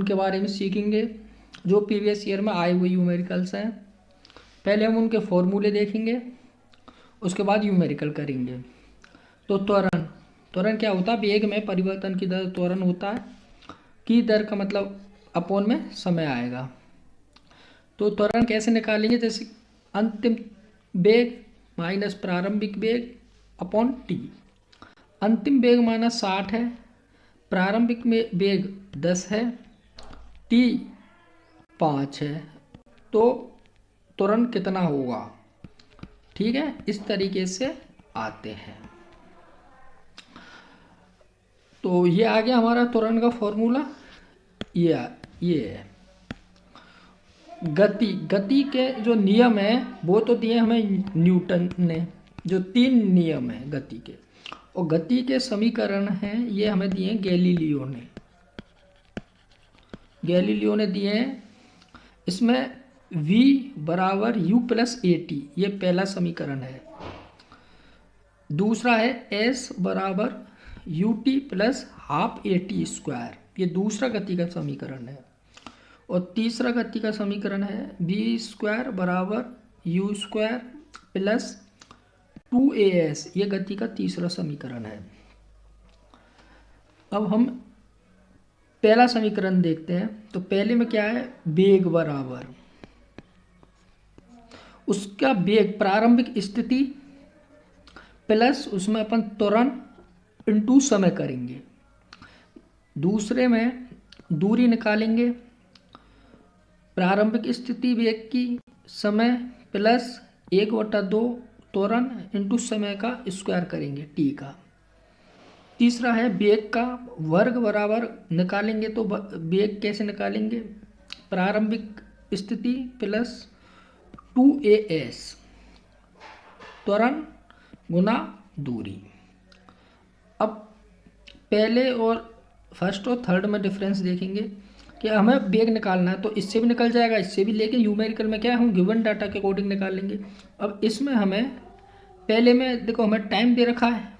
उनके बारे में सीखेंगे जो प्रीवियस ईयर में आए हुए न्यूमेरिकल्स हैं। पहले हम उनके फॉर्मूले देखेंगे, उसके बाद न्यूमेरिकल करेंगे। तो त्वरण, त्वरण क्या होता है? वेग में परिवर्तन की दर त्वरण होता है। की दर का मतलब अपॉन में समय आएगा। तो त्वरण कैसे निकालेंगे? जैसे अंतिम वेग माइनस प्रारंभिक वेग अपॉन टी। अंतिम वेग माना 60 है, प्रारंभिक में वेग 10 है, टी 5 है, तो त्वरण कितना होगा? ठीक है, इस तरीके से आते हैं। तो ये आ गया हमारा त्वरण का फॉर्मूला। ये है गति। गति के जो नियम है वो तो दिए हमें न्यूटन ने, जो 3 नियम है गति के, और गति के समीकरण हैं ये हमें दिए गैलीलियो ने। गैलीलियो ने दिए हैं। इसमें v बराबर u प्लस ए टी, ये पहला समीकरण है। दूसरा है s बराबर U T plus half A T square, ये दूसरा गति का समीकरण है। और तीसरा गति का समीकरण है बी स्क्वायर बराबर यू स्क्वायर प्लस 2as, ये गति का तीसरा समीकरण है। अब हम पहला समीकरण देखते हैं। तो पहले में क्या है? वेग बराबर उसका वेग प्रारंभिक स्थिति प्लस उसमें अपन त्वरण इनटू समय करेंगे। दूसरे में दूरी निकालेंगे, प्रारंभिक स्थिति वेग की समय प्लस 1/2 त्वरण इनटू समय का स्क्वायर करेंगे टी का। तीसरा है वेग का वर्ग बराबर निकालेंगे। तो वेग कैसे निकालेंगे? प्रारंभिक स्थिति प्लस 2as त्वरण गुना दूरी। अब पहले और फर्स्ट और थर्ड में डिफरेंस देखेंगे कि हमें वेग निकालना है, तो इससे भी निकल जाएगा, इससे भी, लेकिन न्यूमेरिकल में क्या है, हम गिवन डाटा के अकॉर्डिंग निकालेंगे। अब इसमें हमें पहले में देखो हमें टाइम दे रखा है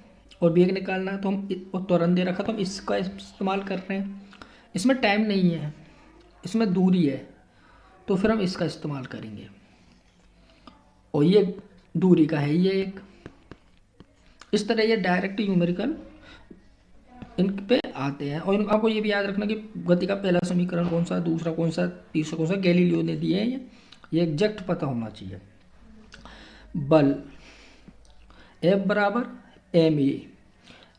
और वेग निकालना है, तो हम और त्वरण दे रखा, तो हम इसका इस्तेमाल कर रहे हैं। इसमें टाइम नहीं है, इसमें दूरी है, तो फिर हम इसका इस्तेमाल करेंगे। और ये दूरी का है ये एक। इस तरह ये डायरेक्ट न्यूमेरिकल इन पे आते हैं। और आपको ये भी याद रखना कि गति का पहला समीकरण कौन सा, दूसरा कौन सा, तीसरा कौन सा, गैलीलियो ने दिए हैं ये एग्जैक्ट पता होना चाहिए। बल F बराबर एम ए।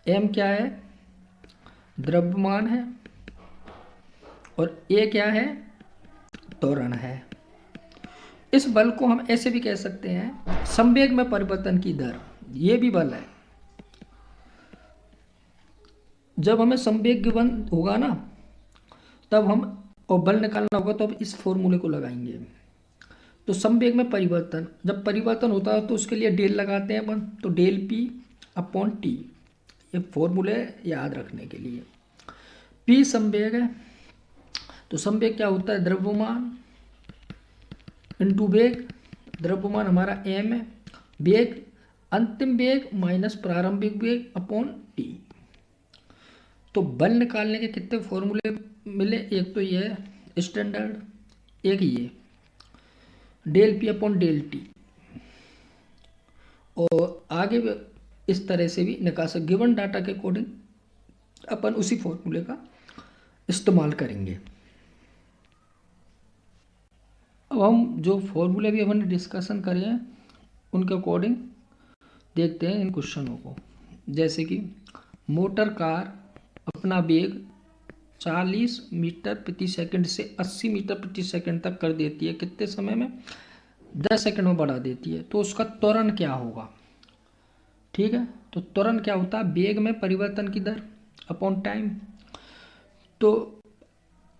एम क्या है? द्रव्यमान है, और ए क्या है? त्वरण है। इस बल को हम ऐसे भी कह सकते हैं संवेग में परिवर्तन की दर, ये भी बल है। जब हमें संवेग गिवन होगा ना, तब हम और बल निकालना होगा, तो अब इस फॉर्मूले को लगाएंगे। तो संवेग में परिवर्तन, जब परिवर्तन होता है तो उसके लिए डेल लगाते हैं अपन, तो डेल पी अपॉन टी, ये फॉर्मूले याद रखने के लिए। पी संवेग है, तो संवेग क्या होता है? द्रव्यमान इनटू वेग। द्रव्यमान हमारा m है, वेग अंतिम वेग माइनस प्रारंभिक वेग अपॉन टी। तो बल निकालने के कितने फॉर्मूले मिले? एक तो ये है स्टैंडर्ड, एक ये del P upon del T, और आगे भी इस तरह से भी निकाल सकते। गिवन डाटा के अकॉर्डिंग अपन उसी फॉर्मूले का इस्तेमाल करेंगे। अब हम जो फॉर्मूले भी हमने डिस्कशन करे हैं उनके अकॉर्डिंग देखते हैं इन क्वेश्चनों को। जैसे कि मोटर कार अपना वेग 40 मीटर प्रति सेकंड से 80 मीटर प्रति सेकंड तक कर देती है, कितने समय में? 10 सेकंड में बढ़ा देती है। तो उसका त्वरण क्या होगा? ठीक है, तो त्वरण क्या होता है? वेग में परिवर्तन की दर अपॉन टाइम। तो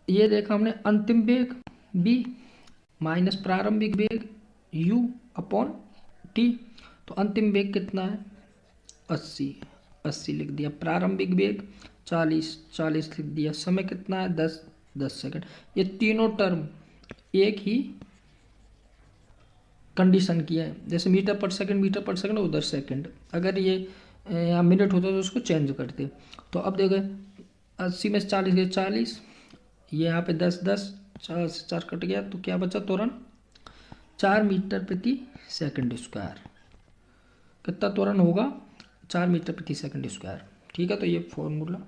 ये देखा हमने, अंतिम वेग v माइनस प्रारंभिक वेग u अपॉन t। तो अंतिम वेग कितना है? 80 लिख दिया। प्रारंभिक वेग 40 लिख दिया। समय कितना है? 10 सेकंड। ये तीनों टर्म एक ही कंडीशन की है। जैसे मीटर पर सेकंड उधर सेकंड, अगर ये यहाँ मिनट होता तो उसको चेंज करते। तो अब देखो 80 में 40 गए, 40 ये यहाँ पे 10 10, 4 से 4 कट गया तो क्या बचा त्वरण 4 मीटर प्रति सेकंड स्क्वायर। कितना त्वरण होगा 4 मीटर प्रति सेकंड स्क्वायर। ठीक है, तो ये फॉर्मूला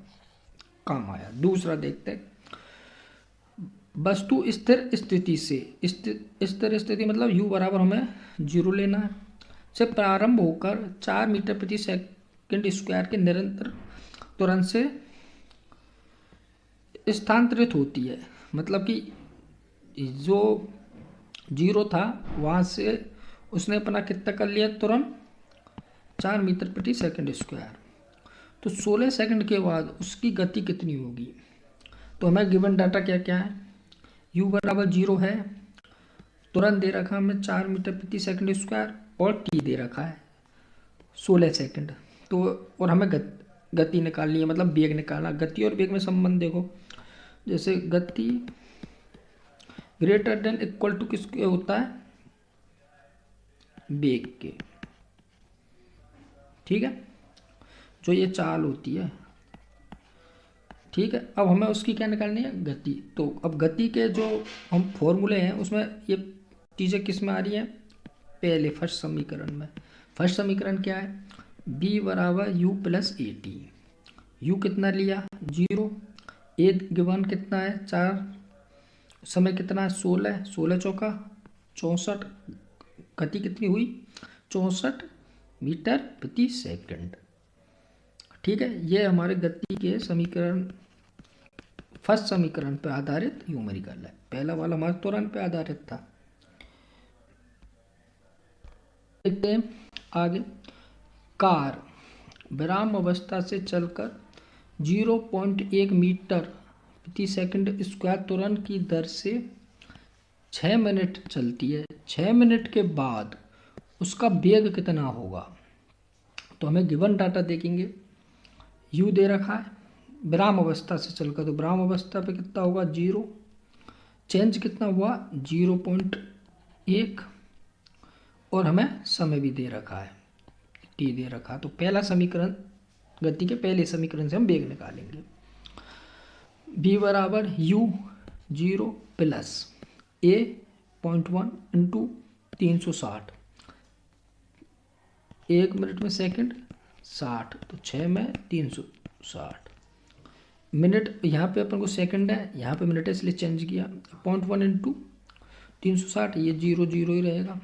काम आया। दूसरा देखते हैं, वस्तु स्थिर स्थिति से स्थिर स्थिति मतलब u बराबर हमें 0 लेना है से प्रारंभ होकर 4 मीटर प्रति सेकंड स्क्वायर के निरंतर त्वरण से स्थानांतरित होती है। मतलब कि जो 0 था वहाँ से उसने अपना कितना कर लिया त्वरण 4 मीटर प्रति सेकंड स्क्वायर। तो 16 सेकंड के बाद उसकी गति कितनी होगी। तो हमें गिवन डाटा क्या क्या है, u बराबर 0 है, तुरंत दे रखा हमें 4 मीटर प्रति सेकंड स्क्वायर और t दे रखा है 16 सेकंड। तो और हमें गति निकालनी है, मतलब वेग निकालना। गति और वेग में संबंध देखो, जैसे गति ग्रेटर देन इक्वल टू किसके होता है, वेग के। ठीक है, जो ये चाल होती है। ठीक है, अब हमें उसकी क्या निकालनी है, गति। तो अब गति के जो हम फॉर्मूले हैं उसमें ये चीज़ें किस में आ रही हैं, पहले फर्स्ट समीकरण में। फर्स्ट समीकरण क्या है, b बराबर u plus A T. You कितना लिया 0, ए गिवन कितना है 4, समय कितना है 16, 16 चौका 64, गति कितनी हुई 64 मीटर प्रति सेकंड। ठीक है, ये हमारे गति के समीकरण फर्स्ट समीकरण पर आधारित न्यूमेरिकल है। पहला वाला हमारे त्वरण पे आधारित था। देखते हैं आगे, कार विराम अवस्था से चलकर 0.1 मीटर प्रति सेकंड स्क्वायर त्वरण की दर से 6 मिनट चलती है। 6 मिनट के बाद उसका वेग कितना होगा। तो हमें गिवन डाटा देखेंगे, u दे रखा है विराम अवस्था से चलकर, तो विराम अवस्था पे कितना होगा 0, चेंज कितना हुआ 0.1 और हमें समय भी दे रखा है t दे रखा है। तो पहला समीकरण गति के पहले समीकरण से हम वेग निकालेंगे। v बराबर u 0 plus a 0.1 into 360, 1 minute में सेकंड 60, तो 6 में 360 मिनट। यहाँ पे अपन को सेकंड है, यहाँ पे मिनट है इसलिए चेंज किया। 0.1 इंटू 360, ये 0 0 ही रहेगा।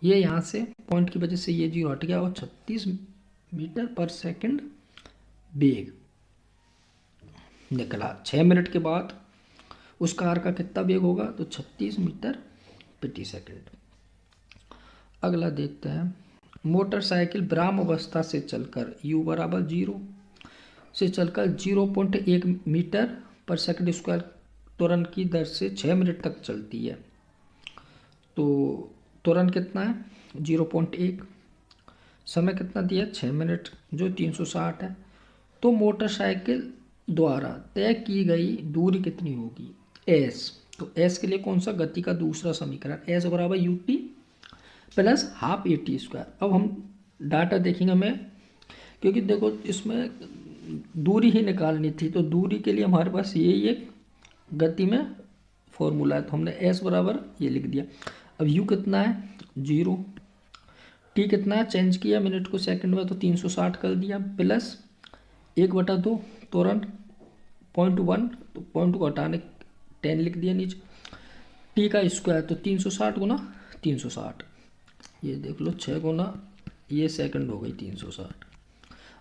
ये यहाँ से पॉइंट की वजह से ये 0 हट गया और 36 मीटर पर सेकंड वेग निकला। 6 मिनट के बाद उस कार का कितना वेग होगा, तो 36 मीटर प्रति सेकंड। अगला देखते हैं, मोटरसाइकिल विराम अवस्था से चलकर u बराबर 0 से चलकर 0.1 मीटर पर सेकंड स्क्वायर त्वरण की दर से 6 मिनट तक चलती है। तो त्वरण कितना है 0.1, समय कितना दिया 6 मिनट जो 360 है। तो मोटरसाइकिल द्वारा तय की गई दूरी कितनी होगी s। तो s के लिए कौन सा, गति का दूसरा समीकरण, s बराबर U T plus half A T square. अब हम डाटा देखेंगे हमें, क्योंकि देखो इसमें दूरी ही निकालनी थी, तो दूरी के लिए हमारे पास यही एक गति में फॉर्मूला है, तो हमने s बराबर ये लिख दिया। अब u कितना है 0, t कितना है चेंज किया मिनट को सेकंड में, तो 360 कर दिया, प्लस 1/2 त्वरण 0.1, तो पॉइंट को हटाने 10 लिख दिया नीचे, t का स्क्वायर, तो 360 गुना 360, ये देख लो 6 गुना ये सेकंड हो गई 360।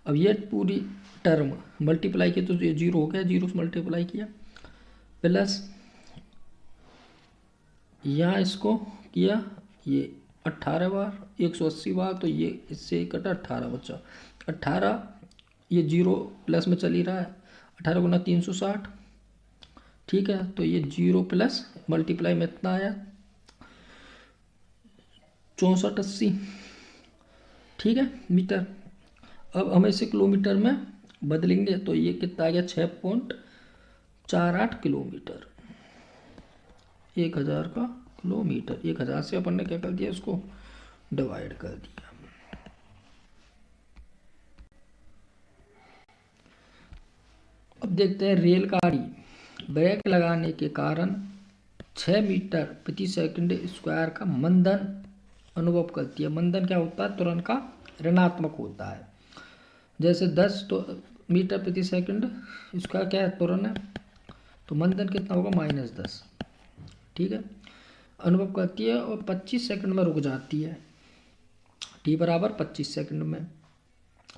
अब ये पूरी टर्म मल्टीप्लाई किया तो ये 0 हो गया, 0 से मल्टीप्लाई किया, प्लस यहाँ इसको किया ये 18 बार 180 बार, तो ये इससे कटा 18 बचा, 18 ये 0 प्लस में चल ही रहा है, 18 गुना 360। ठीक है, तो ये 0 प्लस मल्टीप्लाई में इतना आया 6480। ठीक है मीटर। अब हम इसे किलोमीटर में बदलेंगे तो ये कितना आ गया 6.48 किलोमीटर, 1000 का किलोमीटर। 1000 से अपन ने क्या कर दिया, इसको डिवाइड कर दिया। अब देखते हैं रेलगाड़ी ब्रेक लगाने के कारण 6 मीटर प्रति सेकंड स्क्वायर का मंदन अनुभव करती है। मंदन क्या होता है? त्वरण का ऋणात्मक होता है। जैसे 10 तो मीटर प्रति सेकंड स्क्वायर क्या है? त्वरण है, तो मंदन कितना होगा? -10। ठीक है, अनुभव करती है और 25 सेकंड में रुक जाती है। t बराबर 25 सेकंड में,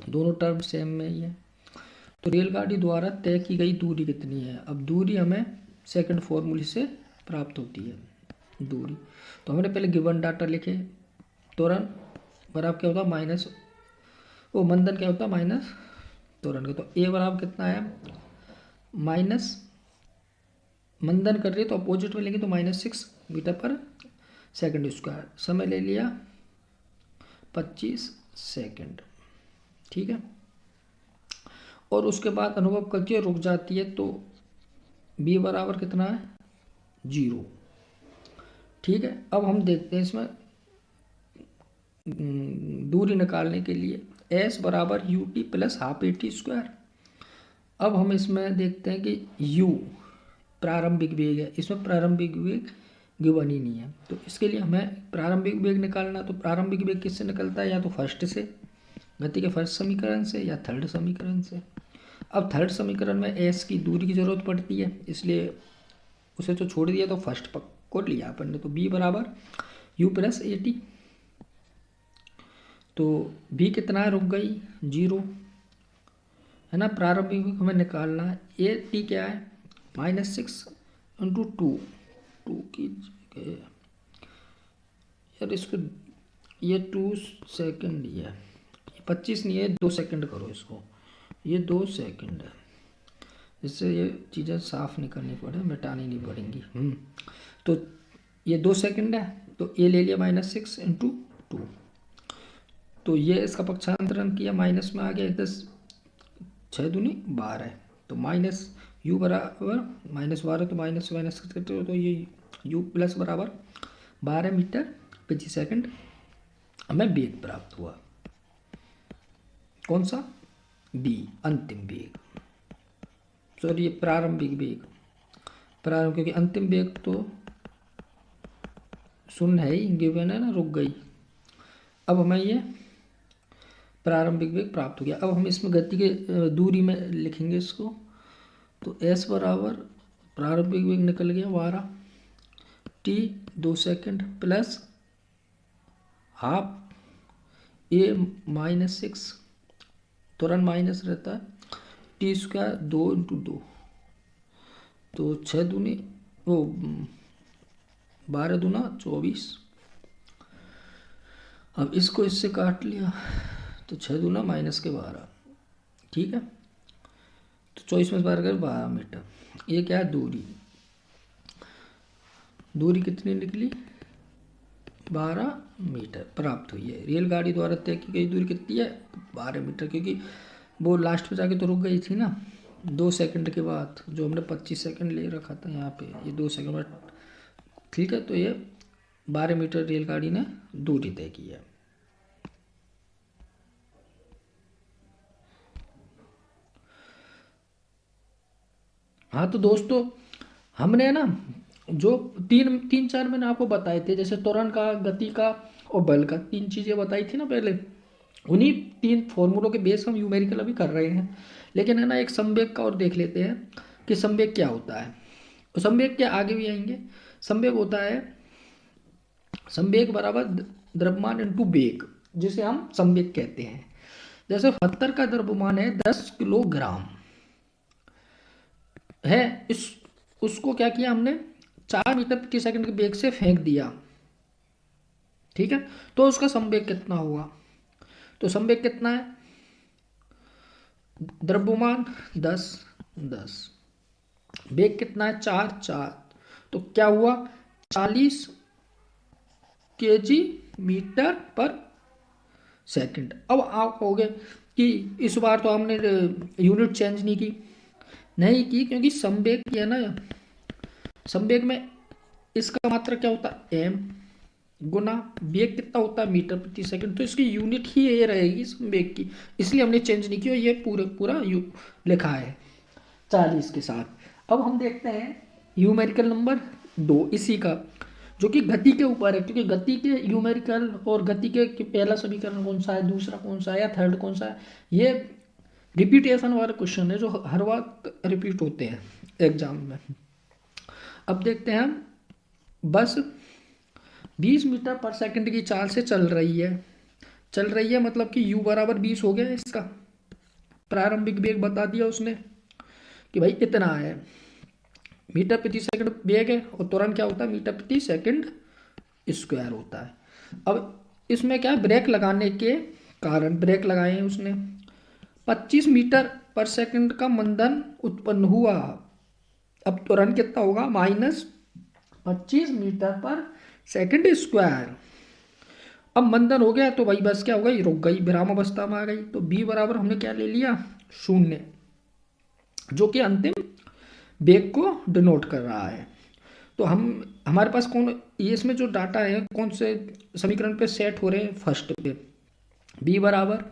दोनों टर्म सेम में ही है। तो रेलगाड़ी द्वारा तय की गई दूरी कितनी है? अब दूरी हमें सेकंड फॉर्मूले से प्राप्त होती है दूरी। तो हमने पहले गिवन डाटा लिखे, त्वरण बराबर क्या होता है? माइनस वो मंदन क्या होता है? माइनस त्वरण का। तो ए बराबर कितना है? माइनस मंदन कर रही है तो अपोजिट में लेंगे तो -6 मीटर पर सेकंड स्क्वायर। समय ले लिया 25 सेकंड। ठीक है, और उसके बाद अनुभव करती है, रुक जाती है, तो b बराबर कितना है? 0। ठीक है, अब हम देखते हैं इसमें दूरी निकालने के लिए s बराबर ut plus half at square. अब हम इसमें देखते हैं कि u प्रारंभिक वेग है, इसमें प्रारंभिक वेग गिवन ही नहीं है, तो इसके लिए हमें प्रारंभिक वेग निकालना। तो प्रारंभिक वेग किससे निकलता है? या तो फर्स्ट से, गति के फर्स्ट समीकरण से, या थर्ड समीकरण से। अब थर्ड समीकरण में एस की दूरी की जरूरत पड़ती है, इसलिए उसे तो छोड़ दिया, तो फर्स्ट को लिया अपन ने। तो बी बराबर यू प्लस ए टी। तो बी कितना है? रुक गई 0 है ना। प्रारंभिक वेग हमें निकालना है। ए टी क्या है? -6 × 2 की यार इसको, ये 2 सेकंड ही है, 25 नहीं है, 2 सेकंड करो इसको, ये 2 सेकंड है। इससे ये चीज़ें साफ नहीं करनी पड़े, मिटानी नहीं पड़ेंगी। तो ये 2 सेकंड है, तो ये ले लिया -6 × 2। तो ये इसका पक्षांतरण किया, माइनस में आ गया 10, 6 दूनी 12, तो माइनस u बराबर -12, तो माइनस माइनस करते हो तो ये u प्लस बराबर 12 मीटर प्रति सेकंड हमें वेग प्राप्त हुआ। कौन सा? b, अंतिम वेग, सॉरी ये प्रारंभिक वेग। प्रारंभ, क्योंकि अंतिम वेग तो शून्य है ही, गिवन है ना, रुक गई। अब हमें ये प्रारंभिक वेग प्राप्त हो गया। अब हम इसमें गति के दूरी में लिखेंगे इसको, तो s बराबर प्रारंभिक वेग निकल गया 12, t 2 second plus half a -6, तुरंत माइनस रहता है, टी स्क्वायर 2 × 2, तो 6 दूनी वो 12 दूना 24। अब इसको इससे काट लिया तो 6 दूना -12। ठीक है, तो 24 में 12 मीटर। ये क्या है? दूरी। दूरी कितनी निकली? 12 मीटर प्राप्त हुई है। रेलगाड़ी द्वारा तय की गई दूरी कितनी है? 12 मीटर, क्योंकि वो लास्ट पे जाके तो रुक गई थी ना 2 सेकंड के बाद, जो हमने 25 सेकंड ले रखा था यहाँ पे, ये 2 सेकंड में। ठीक है, तो ये 12 मीटर रेलगाड़ी ने दूरी तय की है। हाँ, तो दोस्तों हमने ना जो तीन चार मैंने आपको बताए थे, जैसे त्वरण का, गति का और बल का, 3 चीज़ें बताई थी ना पहले, उन्हीं 3 फॉर्मूलों के बेस हम न्यूमेरिकल अभी कर रहे हैं। लेकिन है ना, एक संवेग का और देख लेते हैं कि संवेग क्या होता है। तो संवेग के आगे भी आएंगे। संवेग होता है, संवेग बराबर द्रव्यमान इंटू वेग, जिसे हम संवेग कहते हैं। जैसे पत्थर का द्रव्यमान है 10 किलोग्राम है, उसको क्या किया हमने? 4 मीटर प्रति सेकंड के वेग से फेंक दिया। ठीक है, तो उसका संवेग कितना होगा? तो संवेग कितना है? द्रव्यमान 10, वेग कितना है? 4, तो क्या हुआ? 40 kg मीटर पर सेकंड। अब आप कहोगे कि इस बार तो हमने यूनिट चेंज नहीं की, क्योंकि संवेग की है ना, संवेग में इसका मात्रा क्या होता है? m गुना वेग कितना होता है? मीटर प्रति सेकंड। तो इसकी यूनिट ही ये रहेगी संवेग की, इसलिए हमने चेंज नहीं किया, ये पूरा लिखा है 40 के साथ। अब हम देखते हैं न्यूमेरिकल नंबर 2 इसी का, जो कि गति के ऊपर है, क्योंकि गति के न्यूमेरिकल और गति के कि पहला समीकरण कौन सा है, दूसरा कौन सा है या थर्ड कौन सा है, ये रिपीटेशन वाला क्वेश्चन है जो हर वक्त रिपीट होते हैं एग्जाम में। अब देखते हैं हम, बस 20 मीटर पर सेकंड की चाल से चल रही है मतलब कि u बराबर 20 हो गया इसका। प्रारंभिक वेग बता दिया उसने कि भाई इतना है, मीटर प्रति सेकंड वेग है और त्वरण क्या होता है, मीटर प्रति सेकंड स्क्वायर होता है। अब इसमें क्या है, ब्रेक लगाने के कारण, ब्रेक लगाए हैं उसने, 25 मीटर पर सेकंड का मंदन उत्पन्न हुआ। अब त्वरण कितना होगा, -25 मीटर पर सेकंड स्क्वायर। अब मंदन हो गया तो भाई बस क्या हो गई, रुक गई, विराम अवस्था में आ गई। तो b बराबर हमने क्या ले लिया, 0, जो कि अंतिम वेग को डिनोट कर रहा है। तो हमारे पास ये इसमें जो डाटा है कौन से समीकरण पे सेट हो रहे हैं, फर्स्ट पे, b बराबर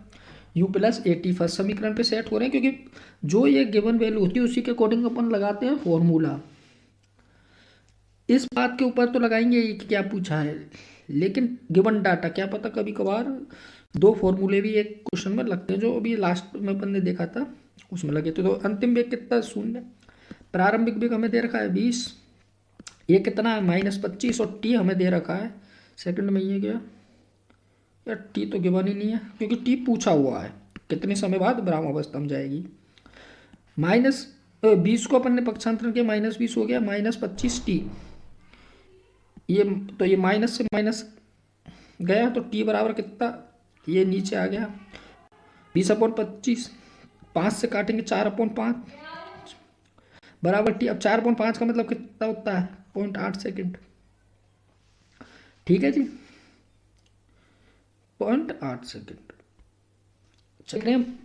u प्लस AT फर्स्ट समीकरण पे सेट हो रहे हैं, क्योंकि जो ये गिवन वैल्यू होती है उसी के अकॉर्डिंग अपन लगाते हैं फॉर्मूला। इस बात के ऊपर तो लगाएंगे कि क्या पूछा है, लेकिन गिवन डाटा क्या पता कभी कभार 2 फॉर्मूले भी एक क्वेश्चन में लगते हैं, जो अभी लास्ट में अपन ने देखा था उसमें लगे थे। तो अंतिम वेग कितना, 0। प्रारंभिक वेग हमें दे रखा है 20, ये कितना है -25, और t हमें दे रखा है सेकंड में, ये गया यार, t तो गिवन ही नहीं है क्योंकि t पूछा हुआ है कितने समय बाद विराम अवस्था में जाएगी। -20 को अपन ने पक्षांतरण किया, -20 हो गया, -25t, ये तो ये माइनस से माइनस गया तो t बराबर कितना, ये नीचे आ गया 20/25, 5 से काटेंगे 4/5 बराबर t। अब 4/5 का मतलब कितना होता है, 0.8 सेकेंड। ठीक है जी, 0.8 सेकेंड। चल रहे हैं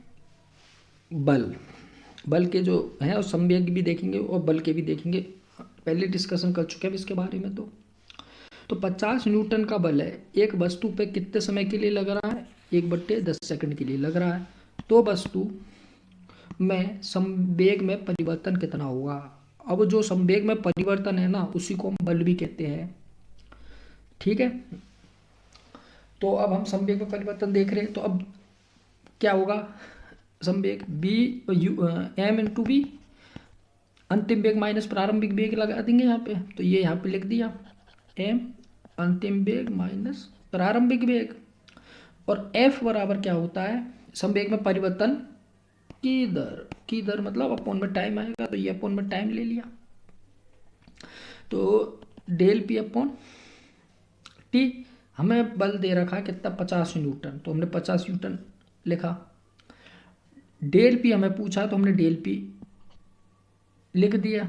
बल के जो हैं और संवेग भी देखेंगे और बल के भी देखेंगे, पहले डिस्कशन कर चुके हैं इसके बारे में। तो 50 न्यूटन का बल है, एक वस्तु पे कितने समय के लिए लग रहा है, 1/10 सेकंड के लिए लग रहा है। तो वस्तु में संवेग में परिवर्तन कितना होगा। अब जो संवेग में परिवर्तन है ना, उसी को हम बल भी कहते हैं। ठीक है, तो अब हम संवेग में परिवर्तन देख रहे हैं, तो अब क्या होगा, संवेग m × v, अंतिम वेग माइनस प्रारंभिक वेग लगा देंगे यहाँ पे। तो ये यहाँ पे लिख दिया, m अंतिम वेग माइनस प्रारंभिक वेग, और f बराबर क्या होता है, संवेग में परिवर्तन की दर मतलब अपोन में टाइम आएगा, तो ये अपोन में टाइम ले लिया। तो डेल p अपॉन t, हमें बल दे रखा है कितना, 50 न्यूटन, तो हमने 50 न्यूटन लिखा। डेल p हमें पूछा तो हमने डेल p लिख दिया।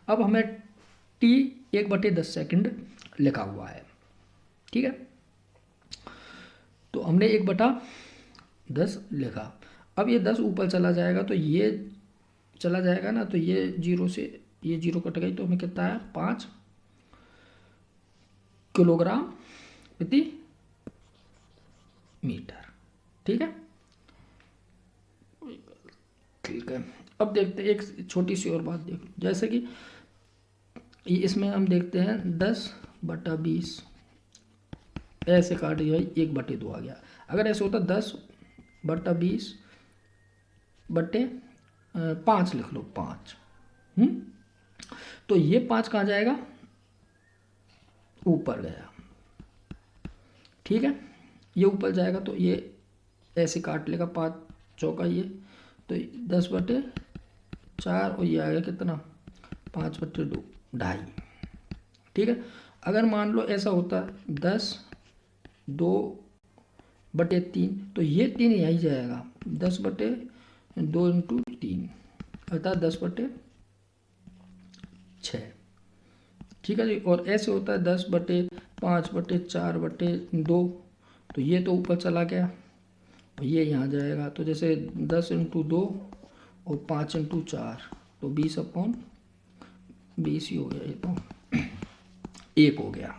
अब हमें t 1/10 सेकंड लिखा हुआ है। ठीक है, तो हमने 1/10 लिखा। अब ये 10 ऊपर चला जाएगा तो ये चला जाएगा ना, तो ये 0 से ये 0 कट गई, तो हमें कितना है, 5 किलोग्राम प्रति मीटर। ठीक है, ठीक है। अब देखते हैं एक छोटी सी और बात देख लो, जैसे कि इसमें हम देखते हैं 10/20 ऐसे काट दिया, 1/2 आ गया। अगर ऐसे होता 10/20/5 लिख लो, 5, तो ये 5 कहाँ जाएगा, ऊपर गया। ठीक है, ये ऊपर जाएगा तो ये ऐसे काट लेगा, 5 चौका ये, तो 10/4, और ये आएगा कितना, 5/2, 2.5। ठीक है, अगर मान लो ऐसा होता 10/2/3, तो ये 3 यहीं जाएगा, 10/2 × 3 अर्थात 10/6। ठीक है जी, और ऐसे होता है 10/5/4/2, तो ये तो ऊपर चला गया, ये यहाँ जाएगा, तो जैसे 10 × 2 और 5 × 4, तो 20/20 ही हो गया, ये तो 1 हो गया।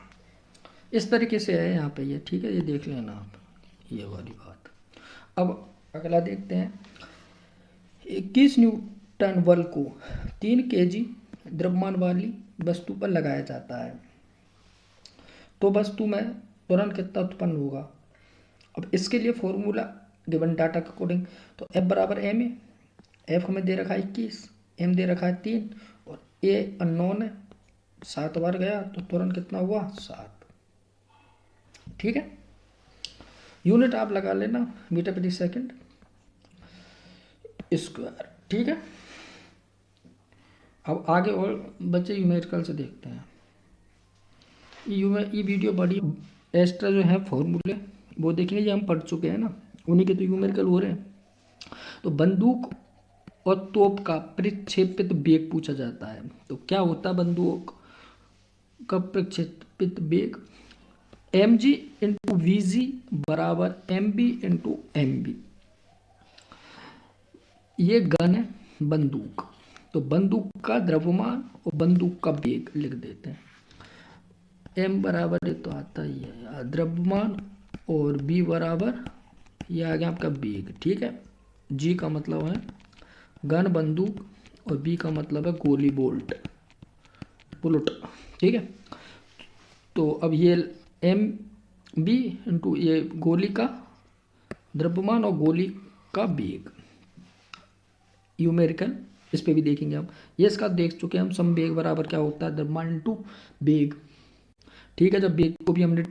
इस तरीके से है यहाँ पे ये। ठीक है, ये देख लेना आप ये वाली बात। अब अगला देखते हैं, 21 टन बल को 3 kg द्रव्यमान वाली वस्तु पर लगाया जाता है तो वस्तु में तुरंत कितना उत्पन्न होगा। अब इसके लिए फॉर्मूला गिवन डाटा के अकॉर्डिंग, तो F बराबर एम ए, एफ हमें दे रखा है 21, एम दे रखा है 3 और ए अननोन है, 7 बार गया तो तुरंत कितना हुआ 7। ठीक है, यूनिट आप लगा लेना मीटर प्रति सेकंड स्क्वायर। ठीक है, अब आगे और बच्चे न्यूमेरिकल से देखते हैं। ये वीडियो बड़ी एक्स्ट्रा जो है फॉर्मूले वो देखेंगे, ये हम पढ़ चुके हैं ना, उन्हीं के तो न्यूमेरिकल हो रहे हैं। तो बंदूक और तोप का प्रक्षेपित वेग पूछा जाता है, तो क्या होता है बंदूक का प्रक्षेपित वेग, mg इंटू वी बराबर mb इंटू mb। ये गन है बंदूक, तो बंदूक का द्रव्यमान और बंदूक का वेग लिख देते हैं। m बराबर ये तो आता ही है द्रव्यमान और b बराबर ये आ गया आपका वेग। ठीक है, g का मतलब है गन बंदूक और b का मतलब है गोली बोल्ट बुलेट। ठीक है, तो अब ये एम बी इंटू ये गोली का द्रव्यमान और गोली का वेग न्यूमेरिकल, इस पे भी देखेंगे हम। ये इसका देख चुके हैं हम, समवेग बराबर क्या होता है द्रव्यमान इंटू वेग। ठीक है, जब वेग को भी हमने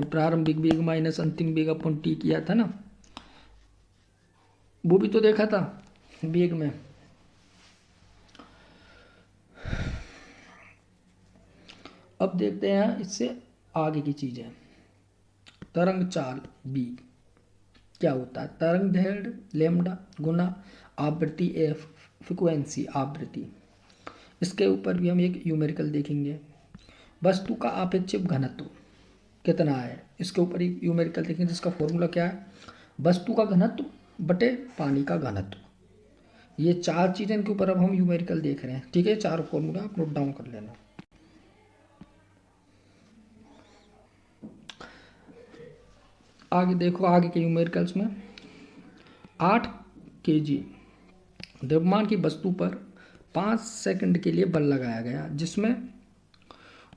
प्रारंभिक वेग माइनस अंतिम वेग अपन टी किया था ना, वो भी तो देखा था वेग में। अब देखते हैं इससे आगे की चीजें। तरंग चाल बी क्या होता है, तरंग दैर्घ्य लैम्डा गुना आवृत्ति एफ, फ्रिक्वेंसी आवृत्ति। इसके ऊपर भी हम एक न्यूमेरिकल देखेंगे। वस्तु का आपेक्षिक घनत्व कितना है, इसके ऊपर एक न्यूमेरिकल देखेंगे जिसका फॉर्मूला क्या है, वस्तु का घनत्व बटे पानी का घनत्व। ये 4 चीजें के ऊपर अब हम न्यूमेरिकल देख रहे हैं। ठीक है, 4 फॉर्मूला आप नोट डाउन कर लेना। आगे देखो, आगे के न्यूमेरिकल्स में 8 kg द्रव्यमान की वस्तु पर 5 सेकंड के लिए बल लगाया गया, जिसमें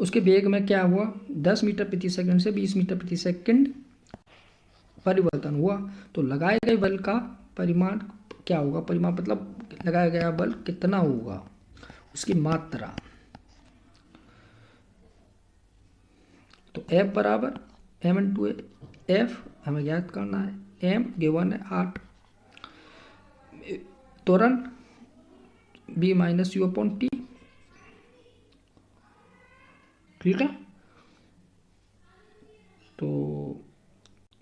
उसके वेग में क्या हुआ 10 मीटर प्रति सेकंड से 20 मीटर प्रति सेकंड परिवर्तन हुआ। तो लगाए गए बल का परिमाण क्या होगा, परिमाण मतलब लगाया गया बल कितना होगा, उसकी मात्रा। तो F बराबर m इंटू एफ हमें ज्ञात करना है। m गिवन है 8, त्वरण b minus you upon T. ठीक है, तो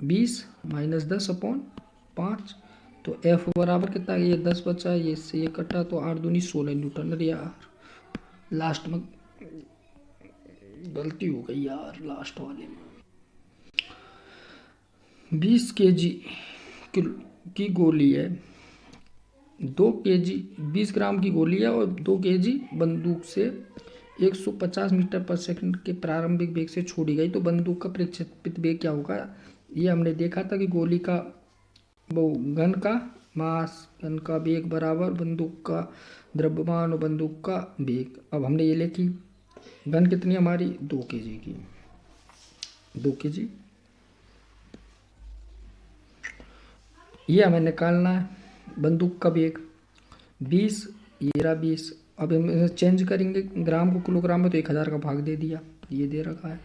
20 माइनस 10 अपॉन 5, तो F बराबर कितना, ये 10 बचा, ये इससे ये कटा, तो 8 दूनी 16 न्यूटन। अरे यार लास्ट में गलती हो गई यार, लास्ट वाले में 20 kg की गोली है, 2 kg 20 ग्राम की गोली है और 2 kg बंदूक से 150 मीटर पर सेकंड के प्रारंभिक वेग से छोड़ी गई, तो बंदूक का प्रक्षेपित वेग क्या होगा। ये हमने देखा था कि गोली का वो गन का मास, गन का वेग बराबर बंदूक का द्रव्यमान और बंदूक का वेग। अब हमने ये लिखी गन कितनी हमारी 2 kg की, 2 kg ये हमें निकालना है। बंदूक का वेग 20, ये रहा 20। अब हम चेंज करेंगे ग्राम को किलोग्राम में, तो 1000 का भाग दे दिया, ये दे रखा है,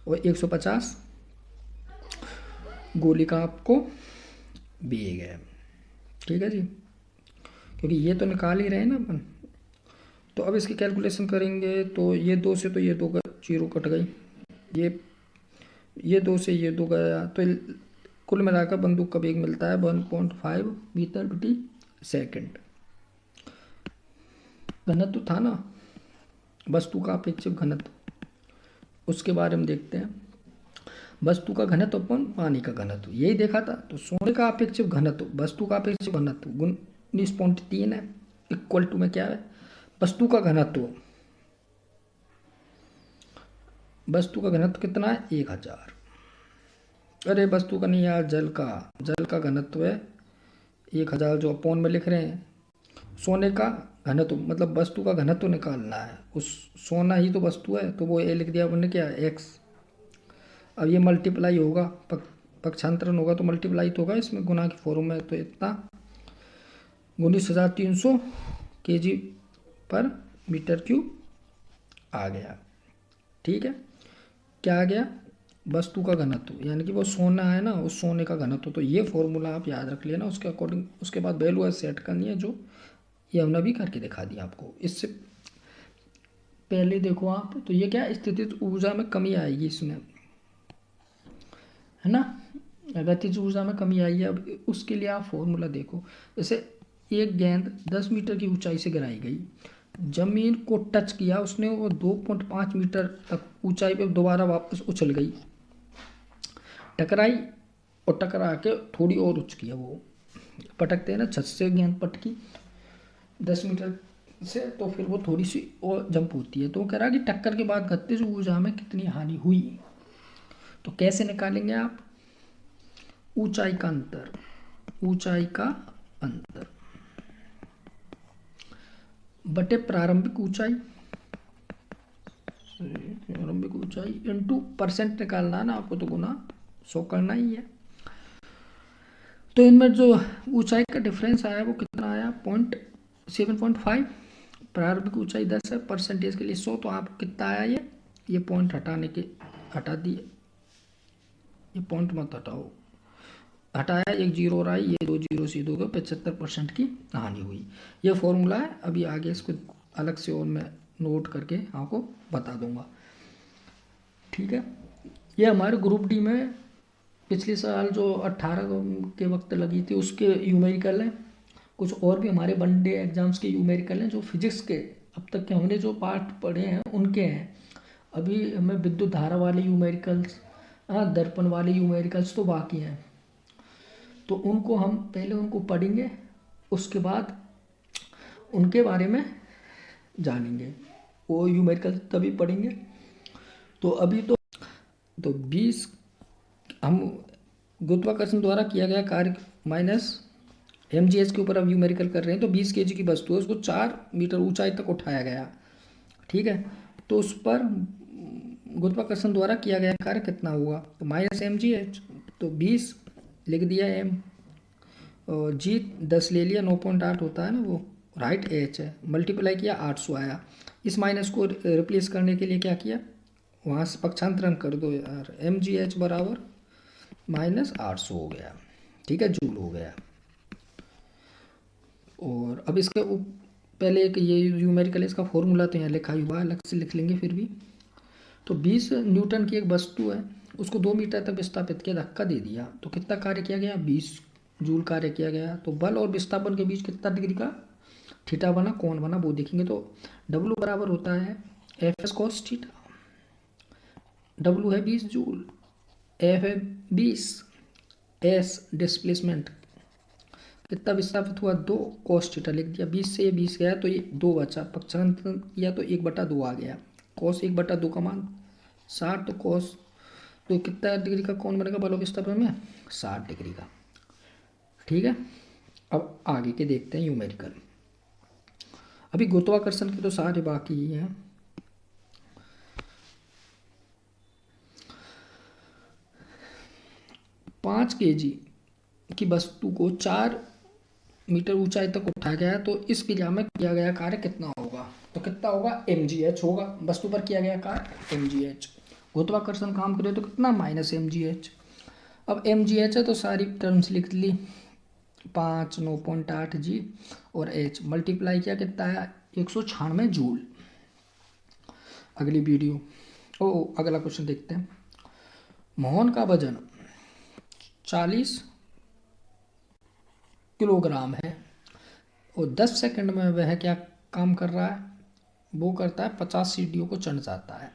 और 150 गोली का आपको वेग है। ठीक है जी, क्योंकि ये तो निकाल ही रहे हैं ना अपन। तो अब इसकी कैलकुलेशन करेंगे, तो ये 2 से तो ये 2 का 0 कट गई, ये 2 से ये 2 गया, तो कुल मिलाकर बंदूक का वेग मिलता है 1.5 मीटर प्रति सेकंड। घनत्व था ना वस्तु का अपेक्षित घनत्व, उसके बारे में देखते हैं। वस्तु का घनत्व अपन पानी का घनत्व, यही देखा था। तो सोने का अपेक्षित घनत्व वस्तु का अपेक्षित घनत्व 19.3 है, इक्वल टू में क्या है वस्तु का घनत्व। वस्तु का घनत्व कितना है 1000। अरे वस्तु का नहीं यार, जल का घनत्व है 1000 जो अपॉन में लिख रहे हैं, सोने का घनत्व मतलब वस्तु का घनत्व निकालना है। उस सोना ही तो वस्तु है, तो वो ए लिख दिया हमने क्या, एक्स। अब ये मल्टीप्लाई होगा, पक्षांतरण होगा तो मल्टीप्लाई तो होगा, इसमें गुना की फॉर्म में, तो इतना 19,300 kg पर मीटर क्यूब आ गया। ठीक है, क्या आ गया, वस्तु का घनत्व, यानी कि वो सोना है ना, उस सोने का घनत्व। तो ये फॉर्मूला आप याद रख लेना, उसके अकॉर्डिंग उसके बाद वैल्यू सेट करनी है, जो ये हमने भी करके दिखा दिया आपको। इससे पहले देखो आप, तो ये क्या, स्थितिज ऊर्जा में कमी आएगी इसमें, है ना, गतिज ऊर्जा में कमी आई है। अब उसके लिए आप फॉर्मूला देखो, जैसे एक गेंद 10 मीटर की ऊंचाई से गिराई गई, जमीन को टच किया उसने, वो 2.5 मीटर तक ऊंचाई पे दोबारा वापस उछल गई, टकराई, और टकरा के थोड़ी और उच्च किया, वो पटकते हैं ना, छत से गेंद पटकी 10 मीटर से, तो फिर वो थोड़ी सी और जंप होती है। तो वो कह रहा है कि टक्कर के बाद गतिज ऊर्जा में कितनी हानि हुई। तो कैसे निकालेंगे आप, ऊंचाई का अंतर, ऊंचाई का अंतर बटे प्रारंभिक ऊंचाई, प्रारंभिक ऊंचाई इंटू परसेंट निकालना है ना आपको, तो गुना 100 करना ही है। तो इनमें जो ऊंचाई का डिफरेंस आया वो कितना आया, 7.5। प्रारंभिक ऊंचाई 10 है, परसेंटेज के लिए 100, तो आप कितना आया, ये पॉइंट हटा दिए, ये पॉइंट मत हटाओ, हटाया, एक जीरो और आई, ये 2 जीरो से 2 75% की हानि हुई। ये फॉर्मूला है, अभी आगे इसको अलग से और मैं नोट करके आपको बता दूंगा। ठीक है, ये हमारे ग्रुप डी में पिछले साल जो 18 के वक्त लगी थी उसके न्यूमेरिकल हैं, कुछ और भी हमारे वनडे एग्जाम्स के न्यूमेरिकल हैं, जो फिजिक्स के अब तक के हमने जो पार्ट पढ़े हैं उनके हैं। अभी हमें विद्युत धारा वाले न्यूमेरिकल्स, दर्पण वाले न्यूमेरिकल्स तो बाकी हैं, तो उनको हम पहले उनको पढ़ेंगे, उसके बाद उनके बारे में जानेंगे, वो न्यूमेरिकल तभी पढ़ेंगे। तो अभी तो 20 हम गुरुत्वाकर्षण द्वारा किया गया कार्य माइनस mgh के ऊपर अब न्यूमेरिकल कर रहे हैं। तो 20 kg की वस्तु है, उसको 4 मीटर ऊंचाई तक उठाया गया। ठीक है, तो उस पर गुरुत्वाकर्षण द्वारा किया गया कार्य कितना हुआ, तो माइनस mgh, तो 20 लिख दिया m, और जी 10 ले लिया, 9.8 होता है ना वो, राइट एच है, मल्टीप्लाई किया 800 आया। इस माइनस को रिप्लेस करने के लिए क्या किया, वहाँ से पक्षांतरण कर दो यार, mgh बराबर माइनस 800 हो गया। ठीक है, जूल हो गया। और अब इसके पहले एक ये न्यूमेरिकल इसका फॉर्मूला तो यहाँ लिखा हुआ है, अलग से लिख लेंगे फिर भी। तो 20 न्यूटन की एक वस्तु है, उसको 2 मीटर तक विस्थापित किया, धक्का दे दिया, तो कितना कार्य किया गया, 20 जूल कार्य किया गया। तो बल और विस्थापन के बीच कितना डिग्री का थीटा बना, कौन बना, वो देखेंगे। तो W बराबर होता है F S cos theta, W है 20 जूल, F है 20, S डिस्प्लेसमेंट कितना विस्थापित हुआ, 2 कॉस थीटा लिख दिया, 20 से ये 20 गया तो ये 2 बचा, पक्षांतरण किया तो 1/2 आ गया, कॉस 1/2 का मान 60, तो कॉस तो कितना डिग्री का कौन बनेगा बल और विस्थापन में, 60 डिग्री का। ठीक है, अब आगे के देखते हैं न्यूमेरिकल। अभी गुरुत्वाकर्षण के तो सारे बाकी ही हैं। पाँच kg की वस्तु को 4 मीटर ऊंचाई तक उठाया गया, तो इस क्रिया में किया गया कार्य कितना होगा, तो कितना होगा, mgh होगा, वस्तु पर किया गया कार्य mgh, गुरुत्वाकर्षण काम करे तो कितना, माइनस mgh। अब mgh है तो सारी टर्म्स लिख ली, 5 9.8 जी और h मल्टीप्लाई किया, कितना आया, 196 जूल। अगली वीडियो अगला क्वेश्चन देखते हैं। मोहन का वजन 40 किलोग्राम है और 10 सेकंड में वह क्या काम कर रहा है, वो करता है 50 सीढ़ियों को चढ़ जाता है।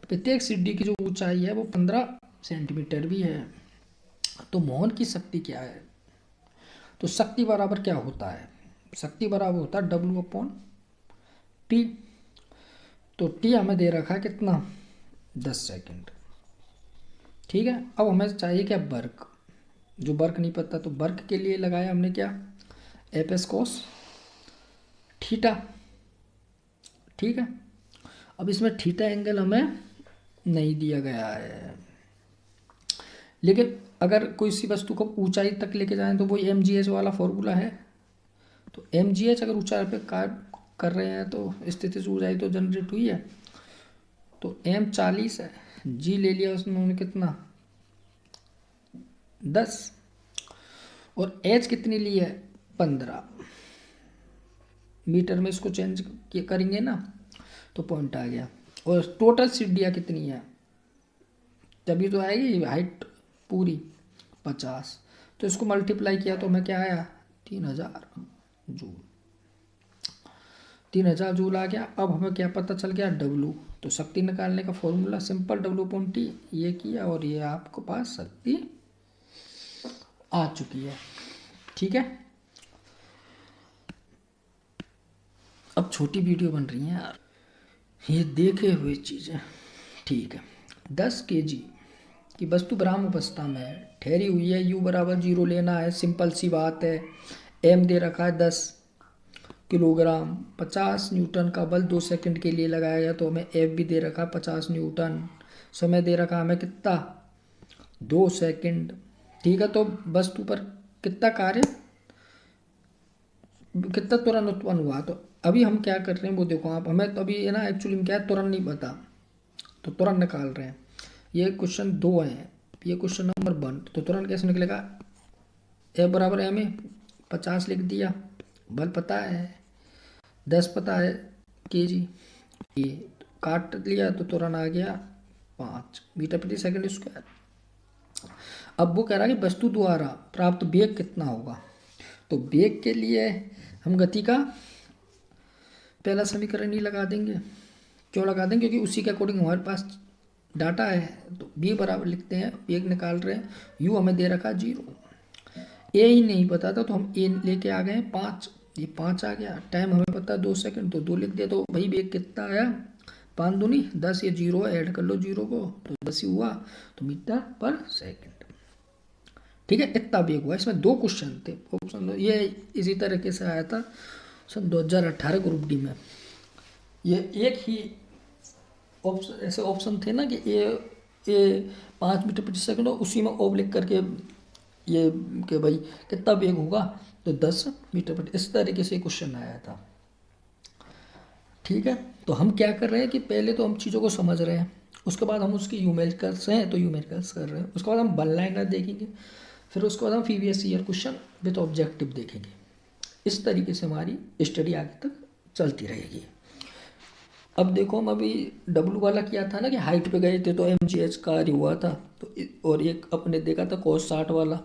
प्रत्येक सीढ़ी की जो ऊंचाई है वो 15 सेंटीमीटर भी है। तो मोहन की शक्ति क्या है, तो शक्ति बराबर क्या होता है, शक्ति बराबर होता है W/T। तो T हमें दे रखा है कितना, 10 सेकंड। ठीक है, अब हमें चाहिए क्या, वर्क, जो वर्क नहीं पता, तो वर्क के लिए लगाया हमने क्या, एफ एस कॉस थीटा, ठीक है। अब इसमें थीटा एंगल हमें नहीं दिया गया है, लेकिन अगर कोई सी वस्तु को ऊंचाई तक लेके जाएं तो वो mgh वाला फॉर्मूला है। तो mgh अगर ऊंचाई पे कार्य कर रहे हैं तो स्थिति से ऊंचाई तो जनरेट हुई है। तो m 40 है, g ले लिया उसने कितना 10, और h कितनी ली है 15 मीटर में। इसको चेंज करेंगे ना तो पॉइंट आ गया। और टोटल सीढ़ियाँ कितनी है, तभी तो आएगी हाइट पूरी 50। तो इसको मल्टीप्लाई किया तो हमें क्या आया 3000 जूल, 3000 जूल आ गया। अब हमें क्या पता चल गया W। तो शक्ति निकालने का फॉर्मूला सिंपल W/T ये किया और ये आपको पास शक्ति आ चुकी है, ठीक है। अब छोटी वीडियो बन रही है यार, ये देखे हुए चीज़ें, ठीक है। 10 kg की वस्तु ब्राह्म अवस्था में ठहरी हुई है, U बराबर 0 लेना है, सिंपल सी बात है। M दे रखा है 10 किलोग्राम, 50 न्यूटन का बल 2 सेकंड के लिए लगाया गया, तो हमें F भी दे रखा है 50 न्यूटन। समय दे रखा हमें कितना 2 सेकंड, ठीक है। तो वस्तु पर कितना कार्य, कितना त्वरण उत्पन्न हुआ। तो अभी हम क्या कर रहे हैं वो देखो आप, हमें तो अभी है ना एक्चुअली में क्या है त्वरण नहीं पता, तो त्वरण निकाल रहे हैं। ये क्वेश्चन 2 है, ये क्वेश्चन नंबर 1। तो त्वरण कैसे निकलेगा, F बराबर M 50 लिख दिया, बल पता है 10 पता है kg, ये काट लिया तो त्वरण आ गया 5 मीटर प्रति सेकंड स्क्वायर। अब वो कह रहा है कि वस्तु द्वारा प्राप्त वेग कितना होगा। तो वेग के लिए हम गति का पहला समीकरण ही लगा देंगे। क्यों लगा देंगे, क्योंकि उसी के अकॉर्डिंग हमारे पास डाटा है। तो b बराबर लिखते हैं, वेग निकाल रहे हैं, u हमें दे रखा 0, a ही नहीं पता था तो हम a लेके आ गए 5, ये 5 आ गया। टाइम हमें पता है 2 सेकंड, तो 2 लिख दिया। तो भाई वेग कितना आया 5 दूनी 10, ये 0 है, ऐड कर लो 0 को, तो 10 ही हुआ, तो मीटर पर सेकंड, ठीक है। इतना वेग हुआ। इसमें 2 क्वेश्चन थे, ऑप्शन ये इसी तरीके से आया था सन 2018 ग्रुप डी में। ये एक ही ऑप्शन, ऐसे ऑप्शन थे ना कि ए 5 मीटर प्रति सेकंड, और उसी में ऑफ लिख करके ये कि भाई कितना वेग होगा, तो 10 मीटर प्रति, इस तरीके से क्वेश्चन आया था, ठीक है। तो हम क्या कर रहे हैं कि पहले तो हम चीज़ों को समझ रहे हैं, उसके बाद हम उसकी यूमेरिकल्स हैं तो यूमेरिकल्स कर रहे हैं, उसके बाद हम वन लाइनर देखेंगे, फिर उसके बाद हम previous year question with objective देखेंगे। इस तरीके से हमारी स्टडी आगे तक चलती रहेगी। अब देखो हम अभी W वाला किया था ना कि हाइट पे गए थे तो mgh कार्य हुआ था, तो और एक अपने देखा था cos 60 वाला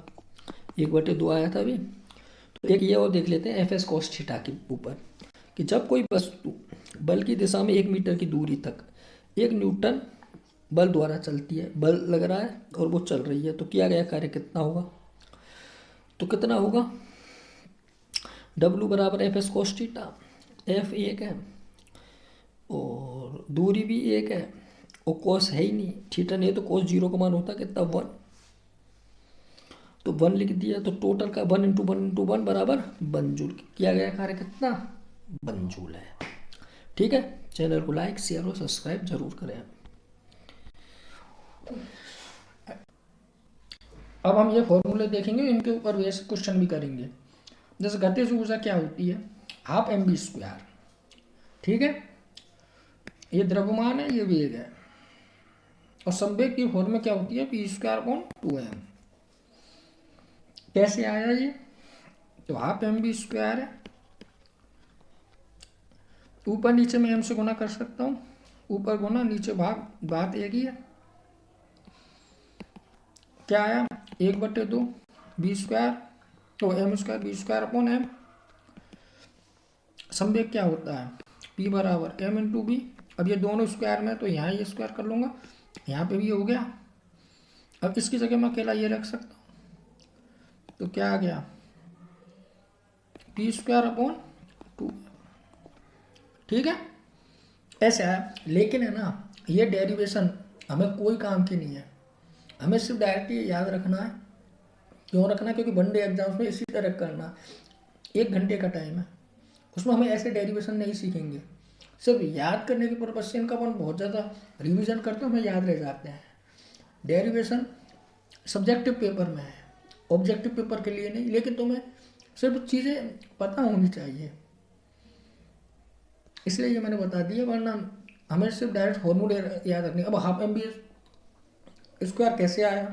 1/2 आया था अभी। तो एक ये और देख लेते हैं fs cos थीटा के ऊपर, कि जब कोई वस्तु बल की दिशा में 1 मीटर की दूरी तक 1 न्यूटन बल द्वारा चलती है, बल लग रहा है और वो चल रही है, तो किया गया कार्य कितना होगा। तो कितना होगा, W बराबर fs cos थीटा, f 1 है और दूरी भी 1 है, और cos है ही नहीं, थीटा नहीं, तो cos 0 का मान होता है कितना 1, तो 1 लिख दिया। तो टोटल का 1 × 1 × 1 बराबर 1 जूल। किया गया कार्य कितना 1 जूल है, ठीक है। चैनल को लाइक शेयर और सब्सक्राइब जरूर करें। अब हम ये फॉर्मूले देखेंगे, इनके ऊपर वैसे क्वेश्चन भी करेंगे। जैसे गतिज ऊर्जा क्या होती है, हाफ mv², ठीक है। ये द्रव्यमान है, ये वेग है, और संवेग की फॉर्मूला क्या होती है p²/2m। कैसे आया ये, तो हाफ mv² है, ऊपर नीचे में m से गुना कर सकता हूँ, ऊपर गुना नीचे भाग, बात एक ही है। क्या आया 1/2 b², तो m² b²/m। संवेग क्या होता है p बराबर m × b। अब ये दोनों स्क्वायर में, तो यहाँ ये स्क्वायर कर लूँगा, यहाँ पे भी हो गया। अब इसकी जगह मैं अकेला ये रख सकता हूँ, तो क्या आ गया p²/2, ठीक है। ऐसे आया, लेकिन है ना ये डेरिवेशन हमें कोई काम की नहीं है, हमें सिर्फ डायरेक्ट ये याद रखना है। क्यों रखना है, क्योंकि वनडे एग्जाम्स में इसी तरह करना, 1 घंटे का टाइम है उसमें हमें ऐसे डेरिवेशन नहीं सीखेंगे, सिर्फ याद करने के पर्पज से इनका अपन बहुत ज़्यादा रिवीजन करते हैं, हमें याद रह जाते हैं। डेरिवेशन सब्जेक्टिव पेपर में है, ऑब्जेक्टिव पेपर के लिए नहीं, लेकिन तुम्हें सिर्फ चीज़ें पता होनी चाहिए, इसलिए ये मैंने बता दिया, वरना हमें सिर्फ डायरेक्ट फॉर्मूले याद रखने। अब हाफ एम बी स्क्वायर कैसे आया,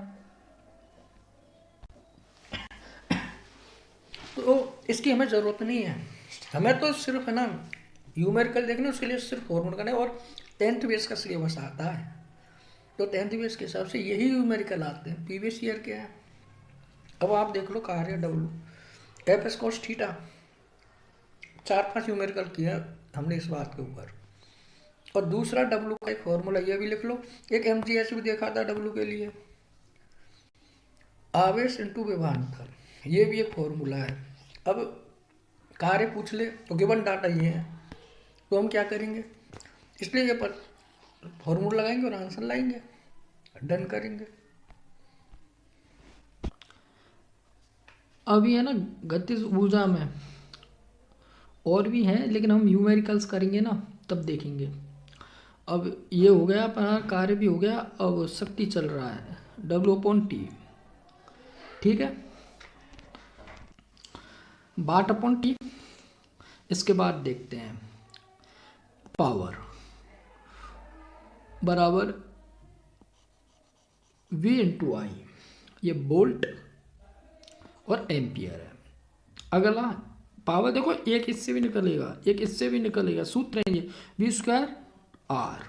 तो इसकी हमें ज़रूरत नहीं है, हमें तो सिर्फ है ना न्यूमेरिकल देखने, उसके लिए सिर्फ फॉर्मूला करना है, और 10th बेस का सिलेबस आता है, तो 10th बेस के हिसाब से यही न्यूमेरिकल आते हैं। प्रीवियस ईयर क्या है, अब आप देख लो कार्य W F S cos theta, 4-5 numerical किया हमने इस बात के ऊपर, और दूसरा डब्लू का एक फॉर्मूला ये भी लिख लो, एक एमजीएच भी देखा था डब्लू के लिए, आवेश इंटू विभवांतर, ये भी एक फॉर्मूला है। अब कार्य पूछ ले तो गिवन डाटा ये है, तो हम क्या करेंगे, इसलिए ये पर फॉर्मूला लगाएंगे और आंसर लाएंगे, डन करेंगे। अभी है ना गतिज ऊर्जा में और भी हैं, लेकिन हम न्यूमेरिकल्स करेंगे ना तब देखेंगे। अब ये हो गया अपना कार्य भी हो गया, अब शक्ति चल रहा है W/T, ठीक है, वाट/T। इसके बाद देखते हैं पावर बराबर V/I, ये वोल्ट और एम्पियर है। अगला पावर देखो, एक इससे भी निकलेगा, एक इससे भी निकलेगा, सूत्र है ये V²R,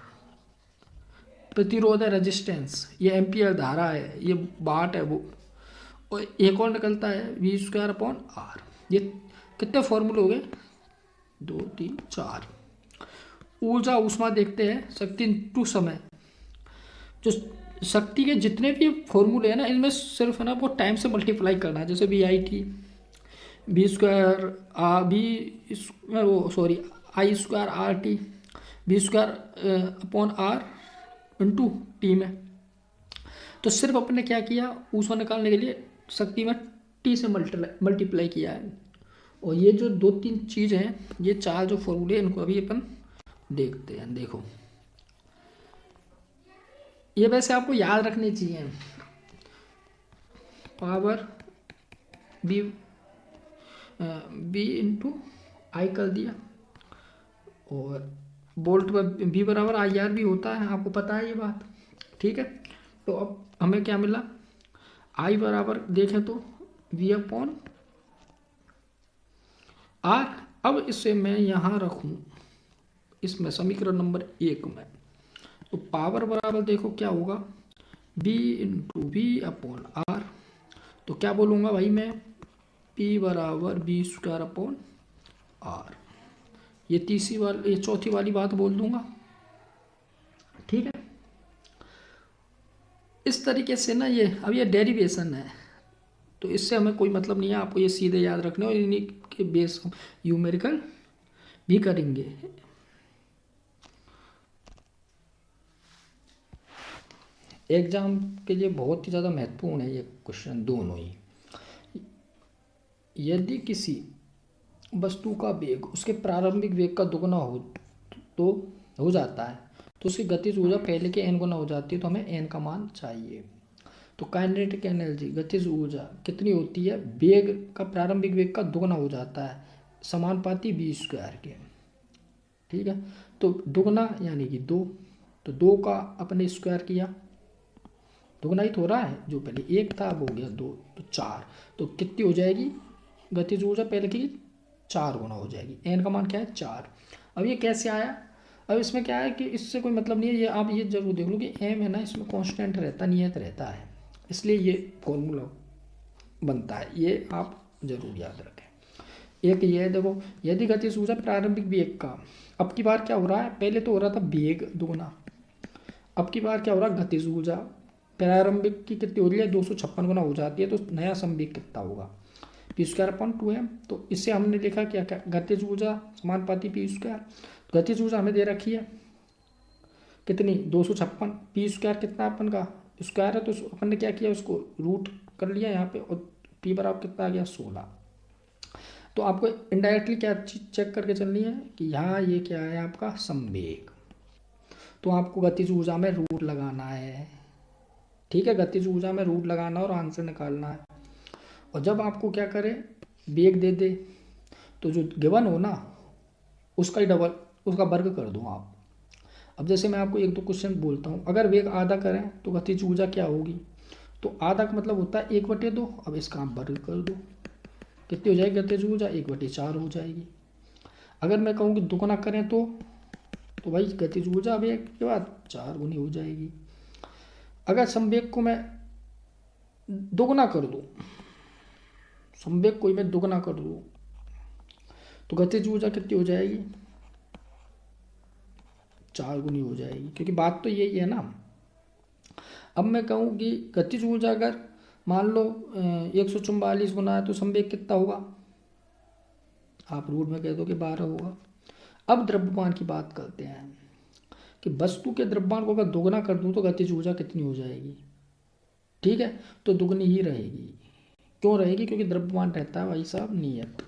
प्रतिरोध है रेजिस्टेंस, ये एम्पियर धारा है, ये वाट है वो, और एक और निकलता है V²/R। ये कितने फॉर्मूले हो गए, 2 3 4। ऊर्जा ऊष्मा देखते हैं, शक्ति इंटू समय, जो शक्ति के जितने भी फॉर्मूले हैं ना, इनमें सिर्फ है ना वो टाइम से मल्टीप्लाई करना है, जैसे VIT I²RT V²/R into T में। तो सिर्फ अपन ने क्या किया, ऊष्मा निकालने के लिए शक्ति में T से मल्टीप्लाई किया है, और ये जो 2-3 चीज़ हैं, ये 4 जो फॉर्मूले इनको अभी अपन देखते हैं। देखो ये वैसे आपको याद रखनी चाहिए, पावर V/I कर दिया, और वोल्ट पर V/IR भी होता है, आपको पता है ये बात, ठीक है। तो अब हमें क्या मिला, I बराबर देखें तो V/R। अब इसे मैं यहाँ रखूँ, इसमें समीकरण नंबर 1 में, तो पावर बराबर देखो क्या होगा, V/V/R। तो क्या बोलूँगा भाई मैं, P बराबर V²/R, ये चौथी वाली बात बोल दूंगा, ठीक है। इस तरीके से ना ये अब ये डेरिवेशन है, तो इससे हमें कोई मतलब नहीं है, आपको ये सीधे याद रखने, और इन्हीं के बेस हम न्यूमेरिकल भी करेंगे। एग्जाम के लिए बहुत ही ज़्यादा महत्वपूर्ण है ये क्वेश्चन दोनों ही। यदि किसी वस्तु का वेग उसके प्रारंभिक वेग का दुगना हो जाता है, तो उसकी गतिज ऊर्जा पहले के n गुना हो जाती है, तो हमें n का मान चाहिए। तो काइनेटिक एनर्जी, गतिज ऊर्जा कितनी होती है, वेग का प्रारंभिक वेग का दुगना हो जाता है, समानुपाती V² के, ठीक है। तो दुगना यानी कि 2, तो 2 का अपने स्क्वायर किया, दुगना ही तो हो रहा है, जो पहले 1 था अब हो गया 2, तो 4। तो कितनी हो जाएगी गतिज ऊर्जा, पहले की 4 गुना हो जाएगी, n का मान क्या है 4। अब ये कैसे आया, अब इसमें क्या है कि इससे कोई मतलब नहीं है, ये आप ये जरूर देख लो कि m है ना, इसमें कांस्टेंट रहता, नियत रहता है, इसलिए ये फॉर्मूला बनता है, ये आप जरूर याद रखें। एक ये देखो, यदि गतिज ऊर्जा प्रारंभिक वेग का, अब की बार क्या हो रहा है, पहले तो हो रहा था वेग दुगना, अब की बार क्या हो रहा है, गतिज ऊर्जा प्रारंभिक की कितनी हो रही है, 256 गुना हो जाती है, तो नया संवेग कितना होगा, P²/2m। तो इससे हमने लिखा क्या, गतिज ऊर्जा समानुपाती P²। गतिज ऊर्जा हमें दे रखी है कितनी, 256, P² कितना अपन का स्क्वायर है, तो अपन ने क्या किया, उसको रूट कर लिया यहाँ पे, और P बराबर कितना आ गया 16। तो आपको इनडायरेक्टली क्या चीज़ चेक करके चलनी है कि यहाँ ये क्या है आपका संवेग। तो आपको गतिज ऊर्जा में रूट लगाना है, ठीक है, गतिज ऊर्जा में रूट लगाना और आंसर निकालना है। और जब आपको क्या करे वेग दे दे तो जो गिवन हो ना उसका ही डबल, उसका वर्ग कर दो आप। अब जैसे मैं आपको एक दो क्वेश्चन बोलता हूँ, अगर वेग आधा करें तो गतिज ऊर्जा क्या होगी, तो आधा का मतलब होता है 1/2। अब इसका आप वर्ग कर दो, कितनी हो जाएगी गतिज ऊर्जा, 1/4 हो जाएगी। अगर मैं कहूँ कि दुगना करें तो भाई गतिज ऊर्जा वेग के बाद 4 गुनी हो जाएगी। अगर संवेग को मैं दोगुना कर दूँ, संवेग को ही मैं दोगुना कर दूँ तो गतिज ऊर्जा कितनी हो जाएगी, 4 गुनी हो जाएगी, क्योंकि बात तो यही है ना। अब मैं कहूँ कि गतिज ऊर्जा अगर मान लो 144 गुना है तो संवेग कितना होगा, आप रूट में कह दो कि 12 होगा। अब द्रव्यमान की बात करते हैं कि वस्तु के द्रव्यमान को अगर दोगुना कर दूं तो गतिज ऊर्जा कितनी हो जाएगी, ठीक है, तो दुगनी ही रहेगी। क्यों रहेगी, क्योंकि द्रव्यमान रहता है भाई साहब नियत।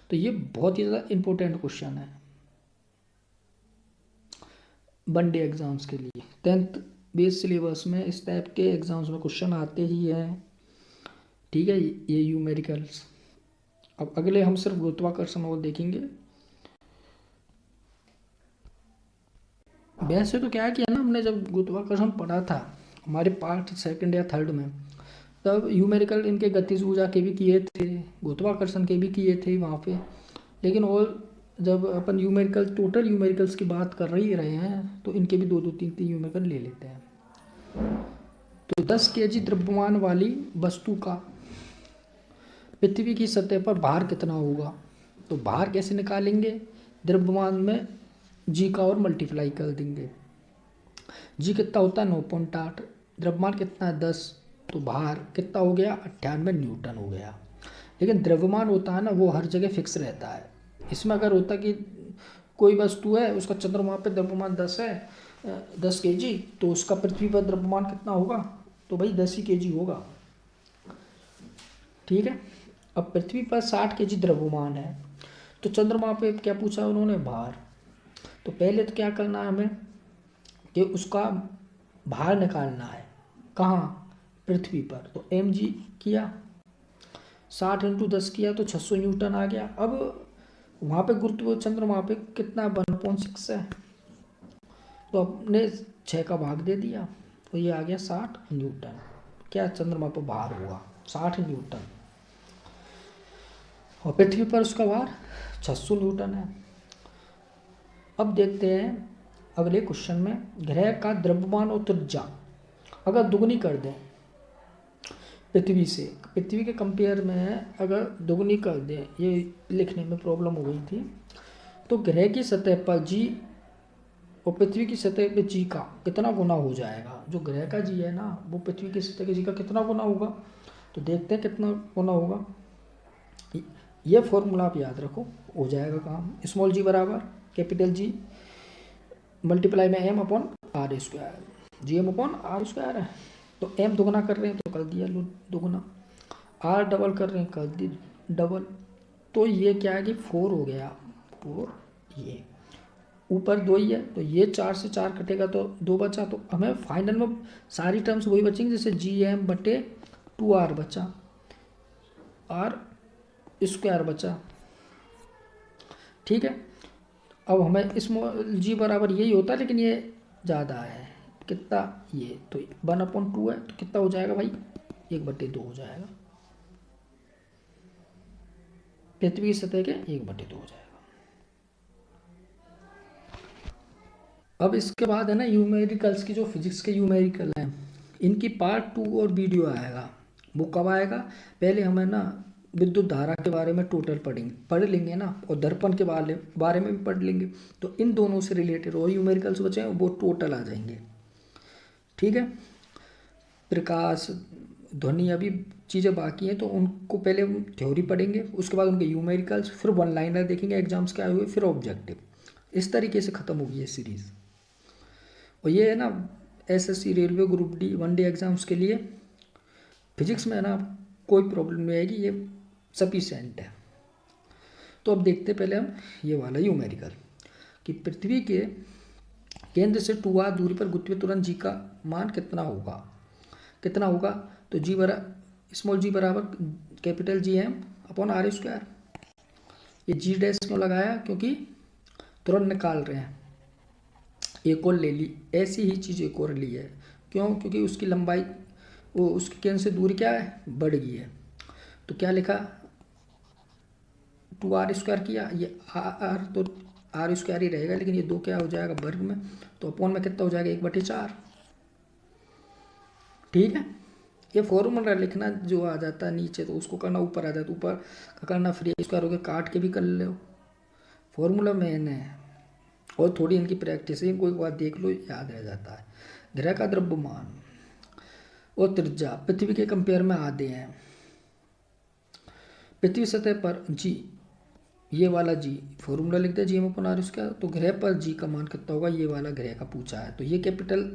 तो ये बहुत ही ज़्यादा इंपॉर्टेंट क्वेश्चन है वनडे एग्जाम्स के लिए। 10th बेस सिलेबस में इस टाइप के एग्जाम्स में क्वेश्चन आते ही हैं, ठीक है, ये न्यूमेरिकल्स। अब अगले हम सिर्फ गुरुत्वाकर्षण और देखेंगे। वैसे तो क्या है कि है ना, हमने जब गुरुत्वाकर्षण पढ़ा था हमारे पार्ट 2nd या 3rd में, तब न्यूमेरिकल इनके गतिज ऊर्जा के भी किए थे, गुरुत्वाकर्षण के भी किए थे वहाँ पे। लेकिन और जब अपन न्यूमेरिकल टोटल न्यूमेरिकल्स की बात कर ही रहे हैं तो इनके भी 2-2 3-3 न्यूमेरिकल ले लेते हैं। तो 10 kg द्रव्यमान वाली वस्तु का पृथ्वी की सतह पर भार कितना होगा, तो भार कैसे निकालेंगे, द्रव्यमान में जी का और मल्टीप्लाई कर देंगे। जी कितना होता है 9.8, द्रव्यमान कितना है 10, तो भार कितना हो गया 98 न्यूटन हो गया। लेकिन द्रव्यमान होता है ना वो हर जगह फिक्स रहता है। इसमें अगर होता कि कोई वस्तु है उसका चंद्रमा पे द्रव्यमान 10 है, 10 kg, तो उसका पृथ्वी पर द्रव्यमान कितना होगा, तो भाई 10 ही kg होगा, ठीक है। अब पृथ्वी पर 60 kg द्रव्यमान है, तो चंद्रमा पे क्या पूछा उन्होंने, भार। तो पहले तो क्या करना है हमें कि उसका भार निकालना है, कहाँ, पृथ्वी पर। तो mg किया, 60 × 10 किया तो 600 न्यूटन आ गया। अब वहाँ पे गुरुत्व चंद्रमा पे कितना 1.6 है, तो अपने 6 का भाग दे दिया तो ये आ गया 60 न्यूटन। क्या चंद्रमा पर भार हुआ 60 न्यूटन, और पृथ्वी पर उसका भार 600 न्यूटन है। अब देखते हैं अगले क्वेश्चन में, ग्रह का द्रव्यमान और त्रिज्या अगर दुगनी कर दें पृथ्वी से, पृथ्वी के कंपेयर में अगर दुगनी कर दें, ये लिखने में प्रॉब्लम हो गई थी, तो ग्रह की सतह पर जी और पृथ्वी की सतह पे जी का कितना गुना हो जाएगा। जो ग्रह का जी है ना वो पृथ्वी की सतह के जी का कितना गुना होगा, तो देखते हैं कितना गुना होगा। ये फॉर्मूला आप याद रखो, हो जाएगा काम। स्मॉल जी बराबर कैपिटल जी मल्टीप्लाई में m upon r square, G m upon r square है। तो m दुगना कर रहे हैं तो कर दिया लो दुगना, r डबल कर रहे हैं कर दी डबल। तो ये क्या है कि 4 हो गया, 4, ये ऊपर 2 ही है तो ये 4 से 4 कटेगा तो 2 बचा। तो हमें फाइनल में सारी टर्म्स वही बचेंगी, जैसे GM/2r बचा, r स्क्वायर बचा, ठीक है। अब हमें स्मॉल जी बराबर यही होता है लेकिन ये ज़्यादा है कितना, ये तो 1/2 है तो कितना हो जाएगा भाई 1/2 हो जाएगा, पृथ्वी की सतह के 1/2 हो जाएगा। अब इसके बाद है ना न्यूमेरिकल्स की, जो फिजिक्स के न्यूमेरिकल हैं इनकी पार्ट 2 और वीडियो आएगा। वो कब आएगा, पहले हमें ना विद्युत धारा के बारे में टोटल पढ़ लेंगे ना, और दर्पण के बारे में भी पढ़ लेंगे। तो इन दोनों से रिलेटेड और न्यूमेरिकल्स बचे हैं वो टोटल आ जाएंगे, ठीक है। प्रकाश ध्वनि अभी चीज़ें बाकी हैं तो उनको पहले थ्योरी पढ़ेंगे, उसके बाद उनके न्यूमेरिकल्स, फिर वन लाइनर देखेंगे एग्जाम्स के आए हुए, फिर ऑब्जेक्टिव। इस तरीके से ख़त्म होगी ये सीरीज़। और ये है ना SSC railway group D 1 day exams के लिए फिजिक्स में है ना कोई प्रॉब्लम नहीं आएगी, ये सफिशेंट है। तो अब देखते पहले हम ये वाला न्यूमेरिकल कि पृथ्वी के केंद्र से 2r दूरी पर गुरुत्वीय त्वरण जी का मान कितना होगा। तो जी स्मॉल जी बराबर capital G m upon r square. ये जी डैश क्यों लगाया, क्योंकि त्वरण निकाल रहे हैं। एक और ले ली, ऐसी ही चीज़ एक और ली है, क्यों, क्योंकि उसकी लंबाई वो उसके केंद्र से दूरी क्या है, बढ़ गई है। तो क्या लिखा, 2r स्क्वायर किया, ये आर तो आर स्क्वायर ही रहेगा, लेकिन ये 2 क्या हो जाएगा वर्ग में, तो अपॉन में कितना हो जाएगा 1/4। ठीक है, ये फॉर्मूला लिखना जो आ जाता है नीचे तो उसको करना ऊपर आ जाता है, ऊपर का करना फ्री स्क्वायर हो गया, काट के भी कर लो, फॉर्मूला मैंने है। और थोड़ी इनकी प्रैक्टिस है, इनको एक बार देख लो याद रह जाता है। ग्रह का द्रव्यमान और त्रिज्या पृथ्वी के कंपेयर में आधे हैं। पृथ्वी सतह पर जी, ये वाला जी फॉर्मूला लिखते हैं जी एम अपन आर उसका, तो ग्रह पर जी का मान कितना होगा, ये वाला ग्रह का पूछा है। तो ये कैपिटल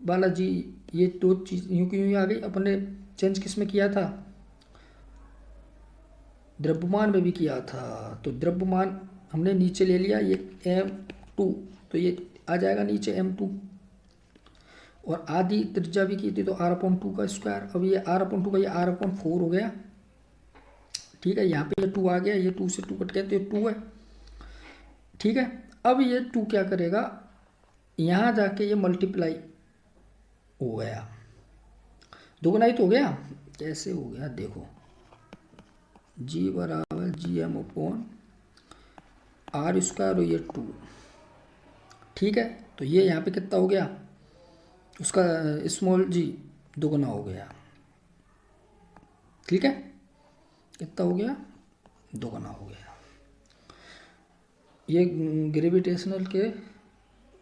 वाला जी, ये 2 चीज यूं की यूं आ गई। अपने चेंज किस में किया था, द्रव्यमान में भी किया था। तो द्रव्यमान हमने नीचे ले लिया, ये m2, तो ये आ जाएगा नीचे m2। और आधी त्रिज्या भी की थी तो r/2 का स्क्वायर। अब ये r/2 का ये r/4 हो गया। ठीक है, यहाँ पे ये 2 आ गया, ये 2 से 2 कट गया तो ये 2 है। ठीक है, अब ये 2 क्या करेगा, यहाँ जाके ये मल्टीप्लाई हो गया, दोगुना ही तो हो गया। कैसे हो गया देखो, जी बराबर G m upon r square और ये 2। ठीक है, तो ये यहाँ पे कितना हो गया, उसका स्मॉल जी दोगुना हो गया। ठीक है, कितना हो गया, दोगुना हो गया। ये ग्रेविटेशनल के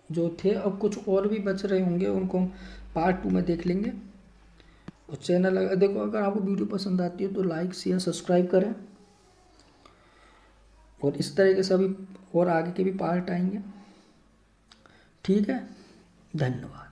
जो थे, अब कुछ और भी बच रहे होंगे, उनको हम पार्ट 2 में देख लेंगे। और चैनल देखो, अगर आपको वीडियो पसंद आती है तो लाइक शेयर सब्सक्राइब करें, और इस तरह के सभी और आगे के भी पार्ट आएंगे। ठीक है, धन्यवाद।